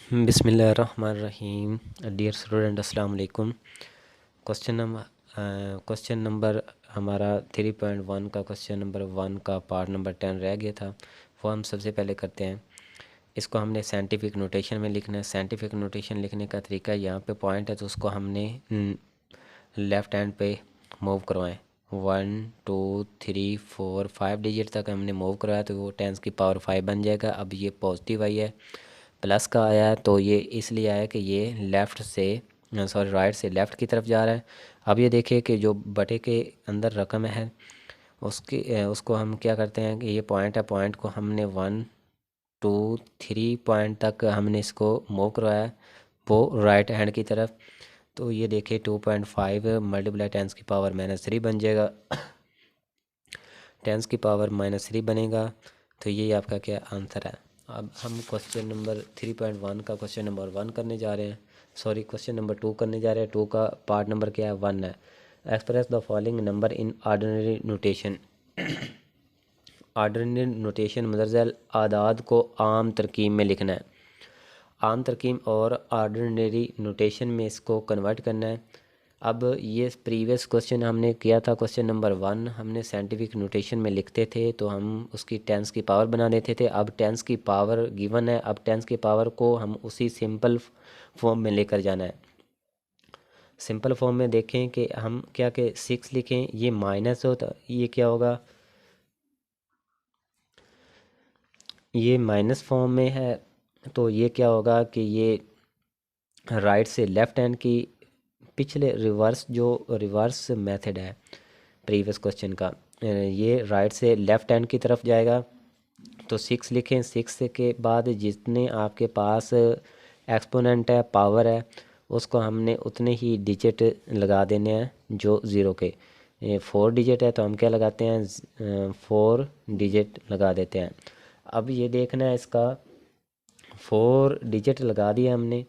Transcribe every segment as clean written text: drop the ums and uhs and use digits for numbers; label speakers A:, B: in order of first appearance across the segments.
A: बिस्मिल्लाहिर्रहमानिर्रहीम। Dear student, अस्सलाम वालेकुम। क्वेश्चन नंबर हमारा 3.1 का क्वेश्चन नंबर 1 का पार्ट नंबर 10 रह गया था। वो हम सबसे पहले करते हैं। इसको हमने साइंटिफिक नोटेशन में लिखना है। साइंटिफिक नोटेशन लिखने का तरीका, यहाँ पे पॉइंट है तो उसको हमने लेफ़्ट हैंड पे मूव करवाएं। 1 2 3 4 5 डिजिट तक हमने मूव करवाया तो वो 10 की पावर 5 बन जाएगा। अब ये पॉजिटिव आई है, प्लस का आया है, तो ये इसलिए आया कि ये राइट से लेफ़्ट की तरफ जा रहा है। अब ये देखिए कि जो बटे के अंदर रकम है उसको हम क्या करते हैं कि ये पॉइंट है, पॉइंट को हमने 1 2 3 पॉइंट तक हमने इसको मूव करवाया है वो राइट हैंड की तरफ। तो ये देखिए 2.5 मल्टीप्लाई 10 की पावर -3 बन जाएगा। 10 की पावर -3 बनेगा। तो ये आपका क्या आंसर है। अब हम क्वेश्चन नंबर 3.1 का क्वेश्चन नंबर 1 करने जा रहे हैं, सॉरी क्वेश्चन नंबर 2 करने जा रहे हैं। 2 का पार्ट नंबर क्या है, 1 है। Express the following number in ordinary notation. Ordinary notation मदरजल आदाद को आम तरकीब में लिखना है। आम तरकीब और ऑर्डिनरी नोटेशन में इसको कन्वर्ट करना है। अब ये प्रीवियस क्वेश्चन हमने किया था, क्वेश्चन नंबर 1 हमने साइंटिफिक नोटेशन में लिखते थे तो हम उसकी टेंस की पावर बना देते थे। अब टेंस की पावर गिवन है, अब टेंस की पावर को हम उसी सिंपल फॉर्म में लेकर जाना है। सिंपल फॉर्म में देखें कि हम क्या के 6 लिखें, ये माइनस हो तो ये क्या होगा, ये माइनस फॉर्म में है तो ये क्या होगा कि ये राइट से लेफ़्ट हैंड की पिछले रिवर्स मेथड है प्रीवियस क्वेश्चन का, ये राइट से लेफ़्ट हैंड की तरफ जाएगा। तो 6 लिखें, 6 के बाद जितने आपके पास एक्सपोनेंट है, पावर है, उसको हमने उतने ही डिजिट लगा देने हैं जो ज़ीरो के। 4 डिजिट है तो हम क्या लगाते हैं, 4 डिजिट लगा देते हैं। अब ये देखना है इसका, 4 डिजिट लगा दिया हमने,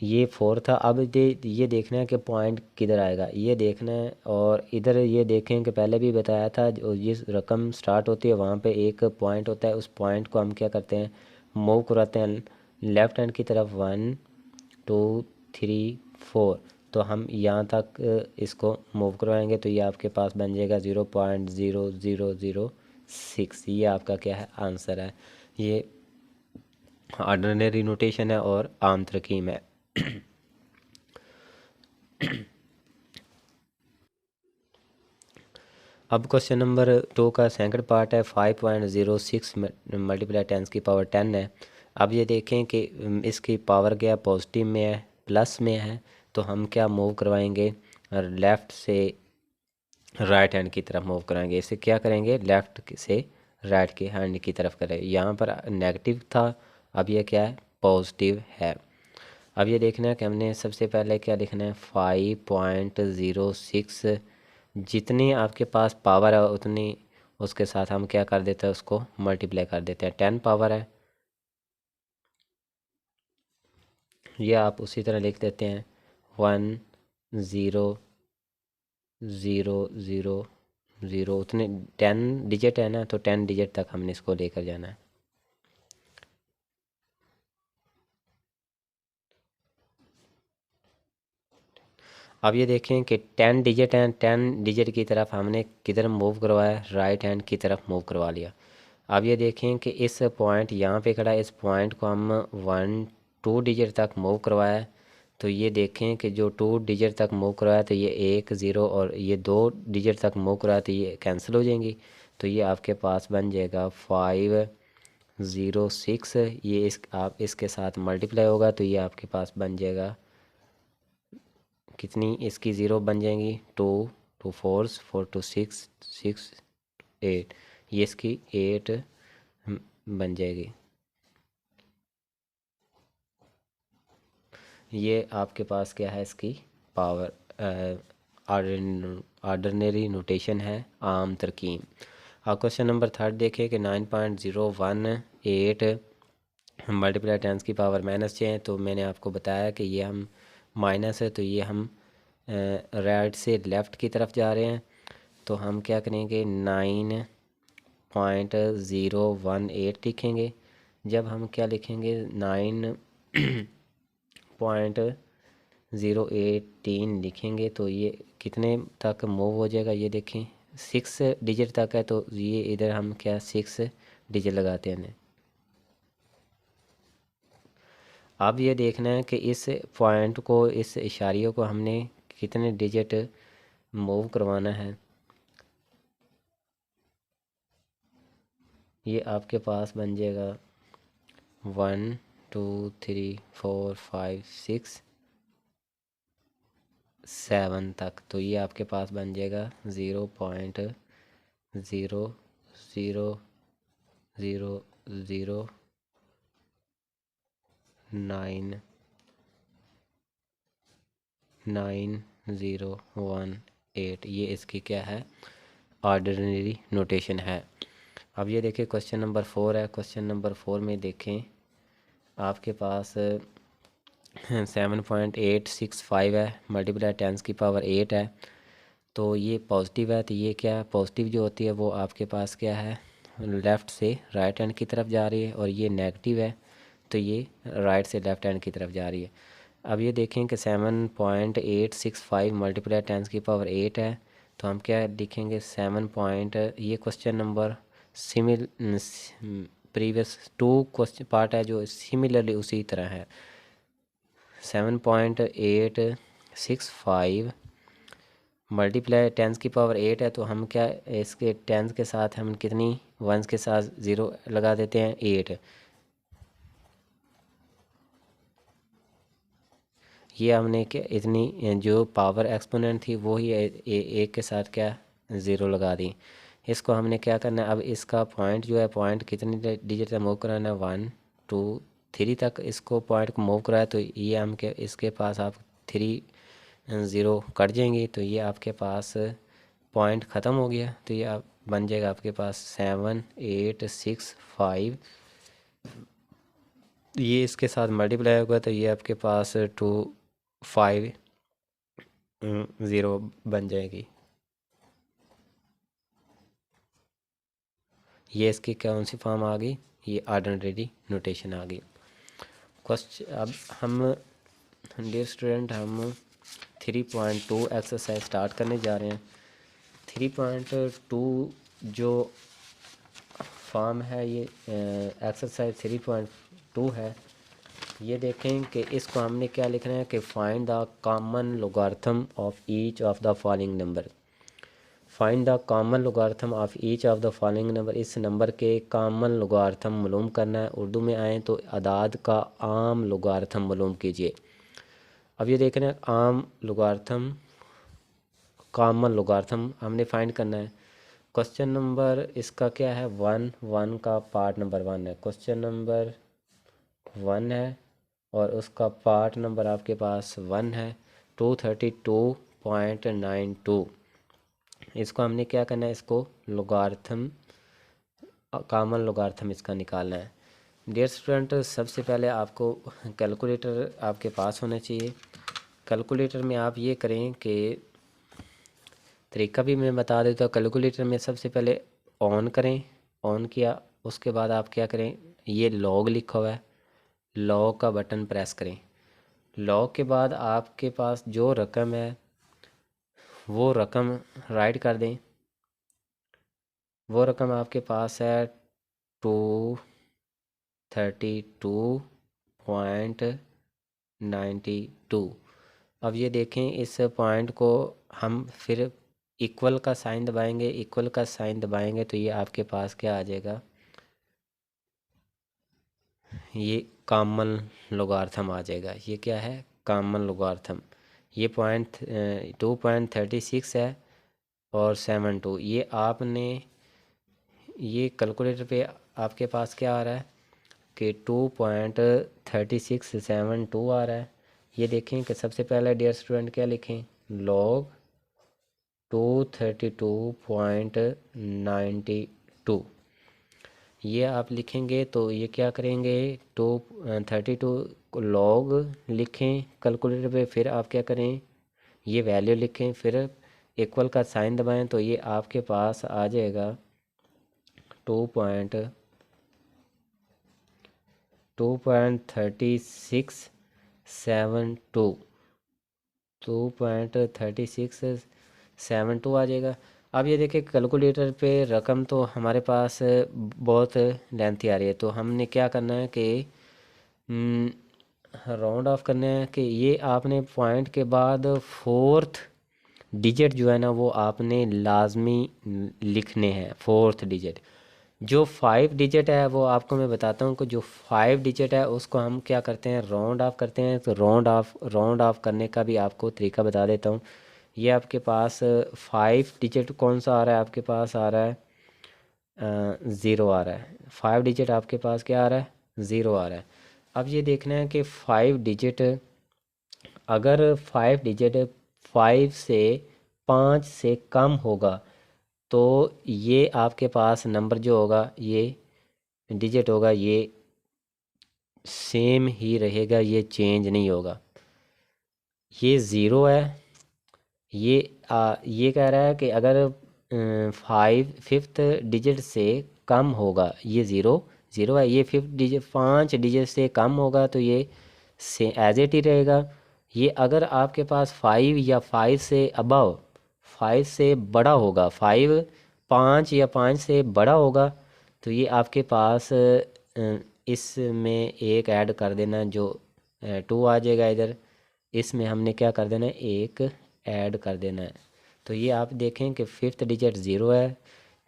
A: ये 4 था। अब ये देखना है कि पॉइंट किधर आएगा, ये देखना है। और इधर ये देखें कि पहले भी बताया था, जो जिस रकम स्टार्ट होती है वहाँ पे एक पॉइंट होता है, उस पॉइंट को हम क्या करते हैं, मूव कराते हैं लेफ़्ट हैंड की तरफ। 1 2 3 4, तो हम यहाँ तक इसको मूव करवाएंगे तो ये आपके पास बन जाएगा 0.0006। ये आपका क्या है, आंसर है। ये ऑर्डिनरी नोटेशन है और आम तरकीब है। अब क्वेश्चन नंबर 2 का सेकंड पार्ट है। 5.06 मल्टीप्लाई 10 की पावर 10 है। अब ये देखें कि इसकी पावर क्या पॉजिटिव में है, प्लस में है, तो हम क्या मूव करवाएंगे, लेफ़्ट से राइट हैंड की तरफ मूव कराएंगे। इसे क्या करेंगे, लेफ़्ट से राइट की हैंड की तरफ करें। यहाँ पर नेगेटिव था, अब ये क्या है, पॉजिटिव है। अब ये देखना है कि हमने सबसे पहले क्या लिखना है, 5.06 जितनी आपके पास पावर है उतनी उसके साथ हम क्या कर देते हैं, उसको मल्टीप्लाई कर देते हैं। 10 पावर है, ये आप उसी तरह लिख देते हैं 1 0 0 0 0, उतने 10 डिजिट है ना, तो 10 डिजिट तक हमने इसको लेकर जाना है। अब ये देखें कि 10 डिजिट हैं, 10 डिजिट की तरफ हमने किधर मूव करवाया, राइट हैंड की तरफ मूव करवा लिया। अब ये देखें कि इस पॉइंट यहाँ पे खड़ा है, इस पॉइंट को हम 1 2 डिजिट तक मूव करवाया। तो ये देखें कि जो 2 डिजिट तक मूव करवाया तो ये 1 0, और ये 2 डिजिट तक मूव करवाया तो ये कैंसिल हो जाएंगी। तो ये आपके पास बन जाएगा 506। ये आप इसके साथ मल्टीप्लाई होगा तो ये आपके पास बन जाएगा कितनी, इसकी ज़ीरो बन जाएंगी 2 2 4 4 2 6 6 8, ये इसकी 8 बन जाएगी। ये आपके पास क्या है, इसकी पावर ऑर्डिनरी नोटेशन है, आम तरकीब। अब क्वेश्चन नंबर 3 देखें कि 9.018 मल्टीप्लाई 10 की पावर -6 है। तो मैंने आपको बताया कि ये हम माइनस है तो ये हम राइट से लेफ़्ट की तरफ जा रहे हैं। तो हम क्या करेंगे, 9.018 लिखेंगे। जब हम क्या लिखेंगे 9.018 लिखेंगे तो ये कितने तक मूव हो जाएगा, ये देखें 6 डिजिट तक है, तो ये इधर हम क्या 6 डिजिट लगाते हैं। अब ये देखना है कि इस पॉइंट को, इस इशारियों को हमने कितने डिजिट मूव करवाना है। ये आपके पास बन जाएगा 1 2 3 4 5 6 7 तक, तो ये आपके पास बन जाएगा 0.000999018। ये इसकी क्या है, ऑर्डिनरी नोटेशन है। अब ये देखिए क्वेश्चन नंबर 4 है। क्वेश्चन नंबर 4 में देखें आपके पास 7.865 है, मल्टीप्लाई 10 की पावर 8 है। तो ये पॉजिटिव है, तो ये क्या है, पॉजिटिव जो होती है वो आपके पास क्या है, लेफ़्ट से राइट हैंड की तरफ जा रही है, और ये नेगेटिव है तो ये राइट से लेफ़्ट हैंड की तरफ जा रही है। अब ये देखें कि 7.865 मल्टीप्लाई 10 की पावर 8 है, तो हम क्या लिखेंगे 7 पॉइंट, ये question number previous 2 question part है जो सिमिलरली उसी तरह है। 7.865 मल्टीप्लाई 10 की पावर 8 है, तो हम क्या इसके 10 के साथ हम कितनी वंस के साथ 0 लगा देते हैं 8। ये हमने क्या इतनी जो पावर एक्सपोनेंट थी वो ही एक के साथ क्या 0 लगा दी। इसको हमने क्या करना है, अब इसका पॉइंट जो है, पॉइंट कितनी डिजिट तक मूव कराना है 1 2 3 तक इसको पॉइंट को मूव कराया, तो ये हम के इसके पास आप 3 0 कट जाएंगे, तो ये आपके पास पॉइंट ख़त्म हो गया। तो ये आप बन जाएगा आपके पास 7865, ये इसके साथ मल्टीप्लाई होगा तो ये आपके पास 250 बन जाएगी। ये इसकी कौन सी फॉर्म आ गई, ये ऑर्डिनरी नोटेशन आ गई। क्वेश्चन अब हम डियर स्टूडेंट हम 3.2 एक्सरसाइज स्टार्ट करने जा रहे हैं। 3.2 जो फॉर्म है ये एक्सरसाइज 3.2 है। ये देखें कि इसको हमने क्या लिखना है कि find the common logarithm of each of the following number. Find the common logarithm of each of the following number, इस नंबर के कॉमन लोगारिथम मालूम करना है। उर्दू में आए तो अदाद का आम लोगारिथम मालूम कीजिए। अब ये देख रहे हैं आम लोगारिथम, कॉमन लोगारिथम हमने फाइंड करना है। क्वेश्चन नंबर इसका क्या है 1 का पार्ट नंबर 1 है, क्वेश्चन नंबर 1 है और उसका पार्ट नंबर आपके पास 1 है 232.92। इसको हमने क्या करना है, इसको लोगारिथम कॉमन लोगारिथम इसका निकालना है। डियर स्टूडेंट सबसे पहले आपको कैलकुलेटर आपके पास होना चाहिए। कैलकुलेटर में आप ये करें कि तरीका भी मैं बता देता हूँ। कैलकुलेटर में सबसे पहले ऑन करें, ऑन किया उसके बाद आप क्या करें, ये लॉग लिखा हुआ है, लॉग का बटन प्रेस करें। लॉग के बाद आपके पास जो रकम है वो रकम राइट कर दें। वो रकम आपके पास है 232.92। अब ये देखें इस पॉइंट को हम फिर इक्वल का साइन दबाएंगे, इक्वल का साइन दबाएंगे तो ये आपके पास क्या आ जाएगा, ये कॉमन लोगारिथम आ जाएगा। ये क्या है, कॉमन लोगारिथम। ये पॉइंट 2.36 है और 72। ये आपने ये कैलकुलेटर पे आपके पास क्या आ रहा है कि 2.3672 आ रहा है। ये देखें कि सबसे पहले डियर स्टूडेंट क्या लिखें, लॉग 232.92। ये आप लिखेंगे तो ये क्या करेंगे 232 लॉग लिखें कैलकुलेटर पे, फिर आप क्या करें ये वैल्यू लिखें, फिर इक्वल का साइन दबाएं तो ये आपके पास आ जाएगा 2.3672 2.3672 आ जाएगा। अब ये देखिए कैलकुलेटर पे रकम तो हमारे पास बहुत लेंथी आ रही है, तो हमने क्या करना है कि राउंड ऑफ करना है कि ये आपने पॉइंट के बाद फोर्थ डिजिट जो है ना वो आपने लाजमी लिखने हैं। फोर्थ डिजिट जो 5 डिजिट है वो आपको मैं बताता हूँ कि जो 5 डिजिट है उसको हम क्या करते हैं, राउंड ऑफ करते हैं। तो राउंड ऑफ करने का भी आपको तरीका बता देता हूँ। ये आपके पास 5 डिजिट कौन सा आ रहा है, आपके पास आ रहा है ज़ीरो आ रहा है। 5 डिजिट आपके पास क्या आ रहा है, ज़ीरो आ रहा है। अब ये देखना है कि 5 डिजिट, अगर 5 डिजिट 5 से 5 से कम होगा तो ये आपके पास नंबर जो होगा, ये डिजिट होगा, ये सेम ही रहेगा, ये चेंज नहीं होगा। ये ज़ीरो है। ये कह रहा है कि अगर 5th डिजिट से कम होगा, ये ज़ीरो ज़ीरो है। ये 5th डिजिट 5 डिजिट से कम होगा तो ये से एज इट ही रहेगा। ये अगर आपके पास 5 या 5 से अबव 5 से बड़ा होगा, 5 5 या 5 से बड़ा होगा तो ये आपके पास इसमें एक ऐड कर देना, जो 2 आ जाएगा इधर। इसमें हमने क्या कर देना है, एक ऐड कर देना है। तो ये आप देखें कि 5th डिजिट ज़ीरो है,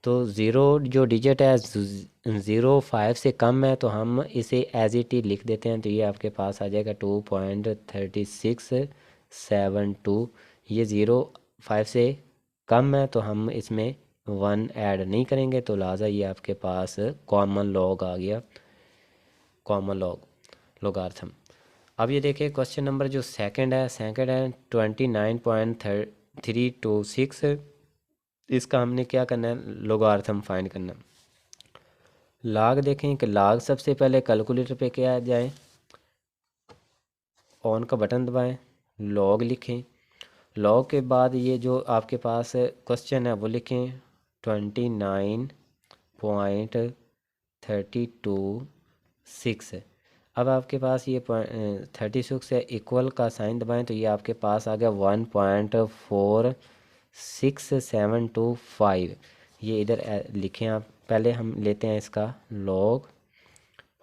A: तो ज़ीरो जो डिजिट है 0.5 से कम है तो हम इसे एज इट ही लिख देते हैं। तो ये आपके पास आ जाएगा 2.3672। ये 0.5 से कम है तो हम इसमें 1 ऐड नहीं करेंगे, तो लिहाजा ये आपके पास कॉमन लॉग आ गया, कॉमन लॉगार्थम। अब ये देखिए क्वेश्चन नंबर जो सेकंड है 29.326। इसका हमने क्या करना है, लॉगार्थम फाइंड करना है। लॉग देखें कि लॉग सबसे पहले कैलकुलेटर पे क्या जाए, ऑन का बटन दबाएं, लॉग लिखें। लॉग के बाद ये जो आपके पास क्वेश्चन है वो लिखें 29.326। अब आपके पास ये 36 से इक्वल का साइन दबाएं तो ये आपके पास आ गया 1.46725। ये इधर लिखें आप। पहले हम लेते हैं इसका लॉग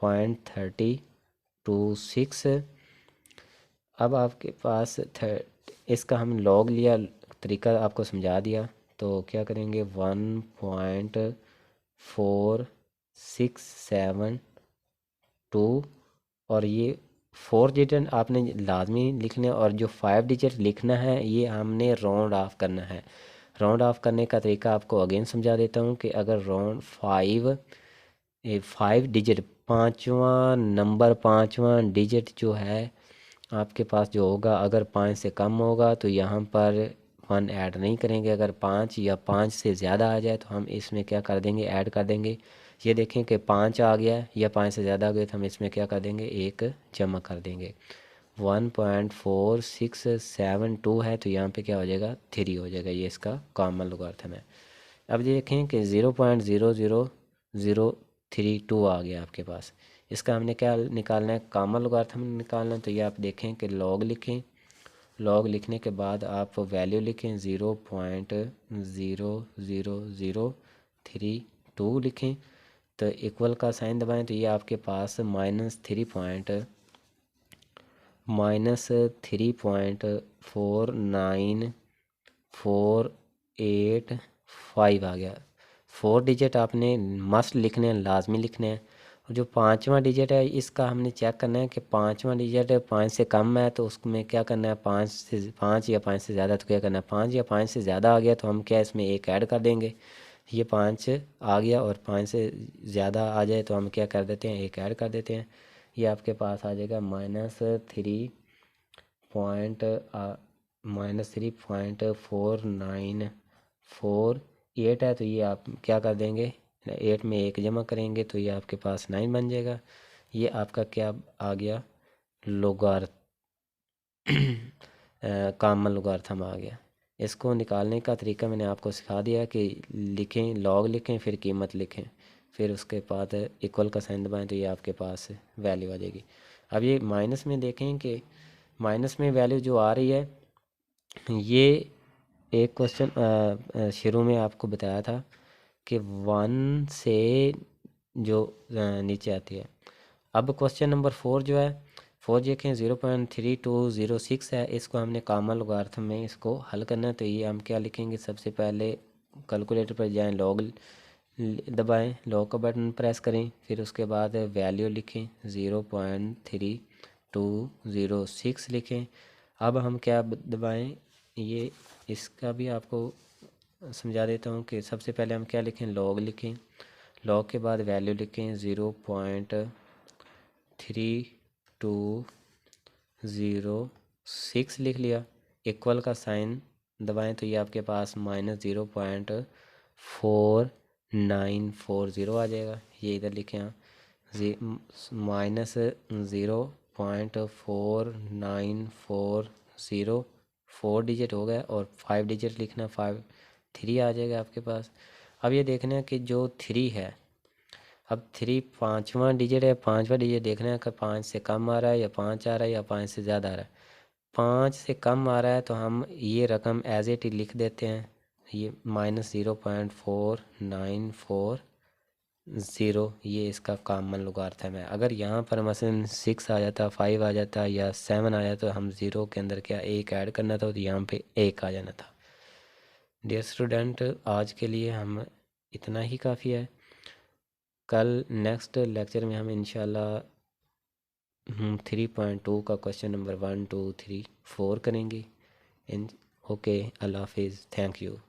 A: 0.3026। अब आपके पास इसका हम लॉग लिया, तरीका आपको समझा दिया। तो क्या करेंगे, 1.4672 और ये 4 डिजिट आपने लाजमी लिखने, और जो 5 डिजिट लिखना है ये हमने राउंड ऑफ करना है। राउंड ऑफ करने का तरीका आपको अगेन समझा देता हूँ कि अगर राउंड 5 डिजिट पाँचवा डिजिट जो है आपके पास जो होगा, अगर 5 से कम होगा तो यहाँ पर 1 ऐड नहीं करेंगे। अगर 5 या 5 से ज़्यादा आ जाए तो हम इसमें क्या कर देंगे, ऐड कर देंगे। ये देखें कि 5 आ गया या 5 से ज़्यादा आ गया तो हम इसमें क्या कर देंगे, एक जमा कर देंगे। 1.4672 है तो यहाँ पे क्या हो जाएगा, 3 हो जाएगा। ये इसका कॉमन लॉगरिथम है। अब देखें कि 0.00032 आ गया आपके पास। इसका हमने क्या निकालना है, कॉमन लॉगरिथम निकालना है। तो ये आप देखें कि लॉग लिखें, लॉग लिखने के बाद आप वैल्यू लिखें 0.00032 लिखें। तो इक्वल का साइन दबाएं तो ये आपके पास -3.49485 आ गया। 4 डिजिट आपने मस्ट लिखने हैं, लाजमी लिखने हैं। और जो पाँचवा डिजिट है इसका हमने चेक करना है कि पाँचवा डिजिट 5 से कम है तो उसमें क्या करना है, 5 या 5 से ज़्यादा तो क्या करना है, 5 या 5 से ज़्यादा आ गया तो हम क्या इसमें एक ऐड कर देंगे। ये 5 आ गया और 5 से ज़्यादा आ जाए तो हम क्या कर देते हैं, एक ऐड कर देते हैं। ये आपके पास आ जाएगा -3.4948 है। तो ये आप क्या कर देंगे, 8 में एक जमा करेंगे तो ये आपके पास 9 बन जाएगा। ये आपका क्या आ गया, लोगार कॉमन लॉगरिथम आ गया। इसको निकालने का तरीका मैंने आपको सिखा दिया कि लिखें, लॉग लिखें, फिर कीमत लिखें, फिर उसके बाद इक्वल का साइन दबाएं तो ये आपके पास वैल्यू आ जाएगी। अब ये माइनस में देखें कि माइनस में वैल्यू जो आ रही है, ये एक क्वेश्चन शुरू में आपको बताया था कि 1 से जो नीचे आती है। अब क्वेश्चन नंबर 4 जो है, 4 देखें 0.3206 है, इसको हमने कॉमन लॉगरिथम में इसको हल करना है। तो ये हम क्या लिखेंगे, सबसे पहले कैलकुलेटर पर जाएं, लॉग दबाएं, लॉग का बटन प्रेस करें, फिर उसके बाद वैल्यू लिखें 0.3206 लिखें। अब हम क्या दबाएं, ये इसका भी आपको समझा देता हूँ कि सबसे पहले हम क्या लिखें, लॉग लिखें, लॉग के बाद वैल्यू लिखें 0.3206 लिख लिया। इक्वल का साइन दबाएं तो ये आपके पास -0.4940 आ जाएगा। ये इधर लिखें आप, -0.4940 4 डिजिट हो गया और 5 डिजिट लिखना, 3 आ जाएगा आपके पास। अब ये देखना है कि जो 3 है, अब 3 पाँचवा डिजिट है, पाँचवा डिजिट देखना है कि 5 से कम आ रहा है या 5 आ रहा है या 5 से ज़्यादा आ रहा है। 5 से कम आ रहा है तो हम ये रकम एज इट लिख देते हैं, ये -0.4940, ये इसका कॉमन लॉगरिथम है। अगर यहाँ पर मसलन 6 आ जाता, 5 आ जाता या 7 आ जाता तो हम ज़ीरो के अंदर क्या एक ऐड करना था, तो यहाँ पे 1 आ जाना था। डियर स्टूडेंट, आज के लिए हम इतना ही काफ़ी है। कल नेक्स्ट लेक्चर में हम इंशाल्लाह 3.2 का क्वेश्चन नंबर 1 2 3 4 करेंगे। ओके, अल्लाह हाफिज़, थैंक यू।